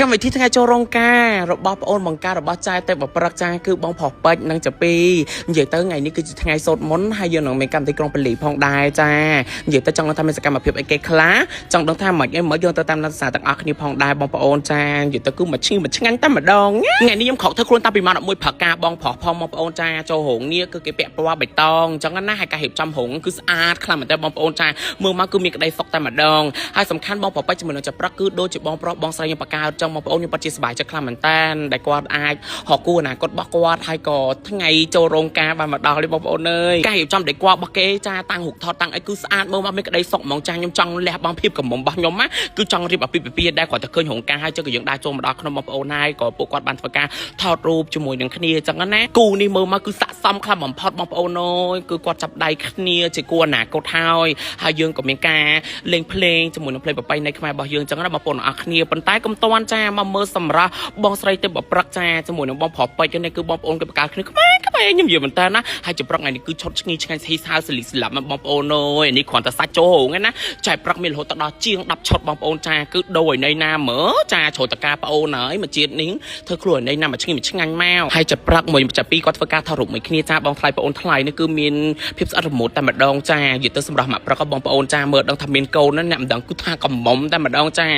កម្មវិធីថ្ងៃចូលរោងការរបស់ប្អូនបង្ការរបស់ចាយតែបប្រឹកចាយគឺបងផុសពេជ្រនិងចាពីនិយាយទៅថ្ងៃនេះគឺជាថ្ងៃសូត្រមន្តហើយយើងនឹងមានកម្មវិធីក្រុងពលីផងដែរចានិយាយទៅចង់ថាមានសកម្មភាពអីគេខ្លះចង់ដឹងថាមិនអីមកយើងទៅតាមអ្នកសាទាំងអស់គ្នាផងដែរបងប្អូនចានិយាយទៅគឺមកឈ្ងុយមកឆ្ងាញ់តែម្ដងថ្ងៃនេះខ្ញុំខកធ្វើខ្លួនតាំងពីម៉ោង11ព្រឹកការបងប្រុសផងបងប្អូនចាចូលរោងនេះគឺគេពាក់ពណ៌បៃតងអញ្ចឹងណាហើយការរៀបចំរោងគឺស្អាតខ្លាំងមែនតើបងប្អូនចាមើលមកគឺមានក្តីសុខតែម្ដងហើយសំខាន់បងប្រុសពេជ្រជាមួយនឹងចាប្រឹកគឺដូចជាបងប្រុសបងស្រីខ្ញុំបកកើតចឹងបងប្អូនខ្ញុំពិតជាសប្បាយចិត្តខ្លាំងមែនតើដែលគាត់អាចហកគូអនាគតរបស់គាត់ហើយក៏ថ្ងៃចូលរោងការបានមកដល់នេះបងប្អូនអើយការរៀបចំដែលគាត់របស់គេចាតាំងរូបថតតាំងអីគឺស្អាតមើលមកមានក្តីសុខហ្មងចាខ្ញុំចង់លះបង់ភាពកំមុំរបស់ខ្ញុំណាគឺចង់រៀបអាពាហ៍ពិពាហ៍ដែលគាត់ទៅឃើញរោងការហើយចឹងក៏យើងដែរចូលមកដល់ក្នុងបងប្អូនហើយក៏ពួកគាត់បានធ្វើការថតរូបជាមួយនឹងគ្នាចឹងណាគូនេះមើលមកគឺស័ក្តិសមខ្លាំងបំផុតបងប្អូនអើយគឺគាត់ចាប់ដៃគ្នាជាគូអនាគតហើយយើងក៏មានការលេងភ្លេងជាមួយនឹងភ្លេងប្រពៃណីខ្មែររបស់យើងចឹងណាបងប្អូនអរគ្នាប៉ុន្តែកុំតន់ចាមកមើលសម្រាប់បងស្រីទៅបប្រឹកចាជាមួយនឹងបងប្រុសពេជ្រនេះគឺបងប្អូនគេបកកើតគ្នាខ្មែរខ្ញុំនិយាយមែនតើណាហើយចប្រឹកថ្ងៃនេះគឺឆុតឆ្ងីឆ្ងាញ់ស្ហីស្ហើសលីស្លាប់បងប្អូនអើយនេះគ្រាន់តែសាច់ចូលហងណាចែប្រឹកមានរហូតដល់ជាង10ឆុតបងប្អូនចាគឺដូរឲ្យនៃណាមើលចាជ្រោតតកាប្អូនហើយមួយជាតិនេះធ្វើខ្លួននៃណាមួយឆ្ងាញ់មកហើយចប្រឹកមួយចាប់ពីគាត់ធ្វើការថតរូបមួយគ្នាចាបងថ្លៃប្អូនថ្លៃនេះគឺមានភាពស្អិតរមួតតែម្ដងចានិយាយទៅសម្រាប់មកប្រឹកបងប្អូនចាមើលដឹងថាមានកូនណាអ្នកមិនដឹងគឺថាកំមុំតែម្ដងចា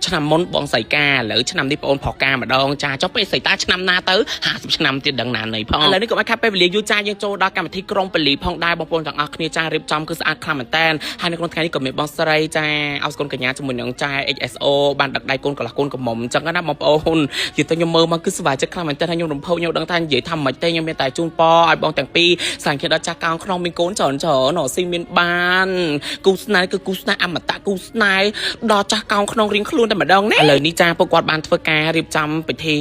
ឆ្នាំមុនបងសៃកាឥឡូវឆ្នាំនេះប្អូនផុសការម្ដងចាចុះពេលសៃតាឆ្នាំណាទៅ50ឆ្នាំទៀតដឹងណានៃផងឥឡូវនេះកុំឲ្យខាត់ពេលវេលាយូរចាយើងចូលដល់កម្មវិធីក្រុងពលីផងដែរបងប្អូនទាំងអស់គ្នាចារៀបចំគឺស្អាតខ្លាំងមែនតើហើយនៅក្នុងថ្ងៃនេះក៏មានបងស្រីចាអោសកូនកញ្ញាជាមួយនឹងចា XSO បានដឹកដៃកូនកន្លះកូនកុំមុំអញ្ចឹងណាបងប្អូននិយាយទៅខ្ញុំមើលមកគឺសប្បាយចិត្តខ្លាំងមែនតើហើយខ្ញុំរំភើបខ្ញុំដឹងថានិយាយថាមិនទេខ្ញុំមានតែជូនពរឲ្យបងទាំងពីរសាច់គ្នាដល់ចាស់កោងក្នុងមានកូនច្រើនស៊ីមានបានគូស្នេហ៍គឺគូស្នេហ៍អមតៈគូស្នេហ៍ដល់ចាស់កោងក្នុងរៀងខ្លួនតែម្ដងណាឥឡូវនេះចាពួកគាត់បានធ្វើការរៀបចំពិធី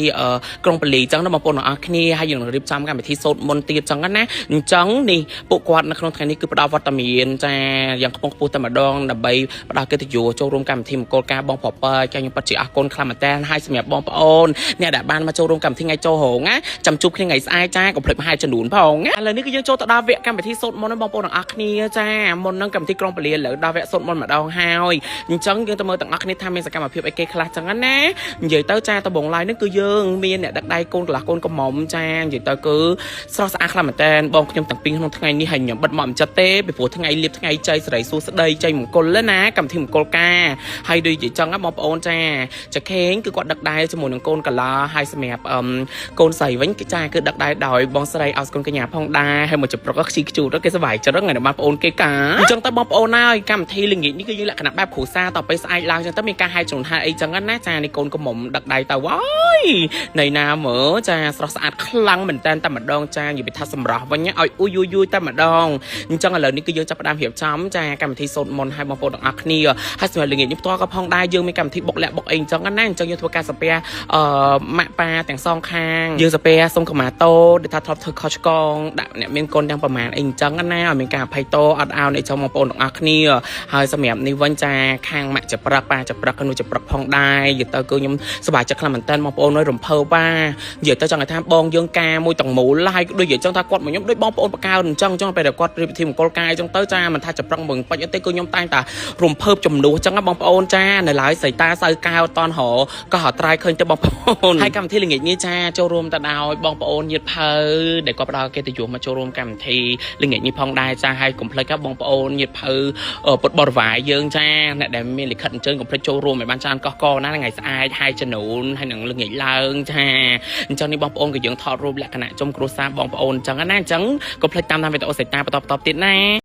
ក្រុងពលីអញ្ចឹងណាបងប្អូនទាំងអស់គ្នាហើយយើងនឹងរៀបចំកម្មវិធីសូត្រមន្តទៀតអញ្ចឹងណាអញ្ចឹងនេះពួកគាត់នៅក្នុងថ្ងៃនេះគឺផ្ដល់វត្តមានចាយ៉ាងខ្ពង់ខ្ពស់តែម្ដងដើម្បីផ្ដល់កិត្តិយសចូលរួមកម្មវិធីមង្គលការបងប្រុសពេជ្រខ្ញុំពិតជាអរគុណខ្លាំងមែនតើហើយសម្រាប់បងប្អូនអ្នកដែលបានមកចូលរួមកម្មវិធីថ្ងៃចូលរោងណាចាំជួបគ្នាថ្ងៃស្អែកចាកុំភ្លេចមហាចំនួនផងណាឥឡូវនេះគឺយើងចូលទៅដល់វគ្គកម្មវិធីសូត្រមន្តបងប្អូនទាំងអស់គ្នាចាមុននឹងកម្មវិធីក្រុងពលីឥឡូវដល់វគ្គសូត្រមន្តម្ដងហើយអញ្ចឹងយើងទៅមើលទាំងអស់គ្នាថាមានសកម្មភាពអីគេខ្លះចឹងណានិយាយទៅចាតបងឡាយនេះគឺយើងមានអ្នកដឹកដៃកូនកន្លះកូនកំមុំចានិយាយទៅគឺស្រស់ស្អាតខ្លាំងមែនតើបងខ្ញុំទាំងពីរក្នុងថ្ងៃនេះហើយខ្ញុំបិទមកមិនចិត្តទេពីព្រោះថ្ងៃលៀបថ្ងៃចៃសេរីសួស្ដីចៃមង្គលណាកម្មវិធីមង្គលការហើយដូចជាចឹងណាបងប្អូនចាខេងគឺគាត់ដឹកដៃជាមួយនឹងកូនកន្លះហើយសម្រាប់កូនស្រីវិញចាគឺដឹកដៃដោយបងស្រីអោសកូនកញ្ញាផងដែរហើយមកចប្រកខ្ជីខ្ជូតគេសប្បាយចិត្តថ្ងៃនេះបងប្អូនគេកាអញ្ចឹងទៅបងប្អូនហើយកម្មវិធីល្ងាចនេះគឺយើងលក្ខណៈបែបគ្រួសារតទៅស្អែកឡើងចឹងទៅមានការហែកចំនួនហែកអីចឹងណាចានេះកូនកំមុំដឹកដៃទៅអើយនៃណាមើលចាស្រស់ស្អាតខ្លាំងមែនតើតែម្ដងចានិយាយថាសម្រាប់វិញឲ្យអ៊ុយយូយតែម្ដងអញ្ចឹងឥឡូវនេះគឺយើងចាប់ផ្ដើមរៀបចំចាកម្មវិធីសូត្រមន្តឲ្យបងប្អូនទាំងអស់គ្នាហើយសម្រាប់ល្ងាចនេះផ្ទាល់ក៏ផងដែរយើងមានកម្មវិធីបុកលាក់បុកអីអញ្ចឹងណាអញ្ចឹងយើងធ្វើការសាពះម៉ាក់ប៉ាទាំងសងខាងយើងសាពះសុំកម្មាតោដែលថាធ្លាប់ធ្វើខុសឆ្គងដាក់អ្នកមានកូនទាំងប្រមាណអីអញ្ចឹងណាឲ្យមានការអភ័យទោសអត់អោនអីចឹងបងប្អូនទាំងអស់គ្នាហើយសម្រាប់នេះវិញចាខាងម៉ាក់ចប្រឹកប៉ាចប្រឹកនោះចប្រឹកផងដែរនិយាយទៅគឺខ្ញុំសប្បាយចិត្តខ្លាំងមែនតើបងប្អូនអើយរំភើបប៉ានិយាយទៅចង់ឲ្យថាបងយើងការមួយទាំងមូលហើយដូចនិយាយចឹងថាគាត់មកខ្ញុំដូចបងប្អូនបកកើតអញ្ចឹងពេលដែលគាត់រៀបពិធីមង្គលការអញ្ចឹងទៅចាមិនថាចប្រឹកមើងពេជ្រអីទេគឺខ្ញុំតែងតែរំភើបចំនួនអញ្ចឹងបងប្អូនចានៅឡើយសៃតាសៅកៅតនហោក៏ហៅត្រាយឃើញទៅបងប្អូនហើយកម្មវិធីល្ងាចនេះចាចូលរួមទៅដោយបងប្អូនញាតិភៅដែលគាត់ផ្ដល់កិត្តិយសមកចូលរួមកម្មវិធីល្ងាចនេះផងដែរចាហើយកុំភ្លេចបងប្អូនញាតិភៅពុតបរិវារយើងចាអ្នកដែលមានលិខិតអញ្ជើញកុំភ្លេចចូលរួមឲ្យបានច្រើនកកណាថ្ងៃស្អែកហើយចំនួនហើយនឹងល្ងាចឡើងចាអញ្ចឹងនេះបងប្អូនក៏យើងថតរូបលក្ខណៈជុំគ្រួសារបងប្អូនអញ្ចឹងណាអញ្ចឹងកុំភ្លេចតាមវីដេអូសៃតាបន្តទៀតណា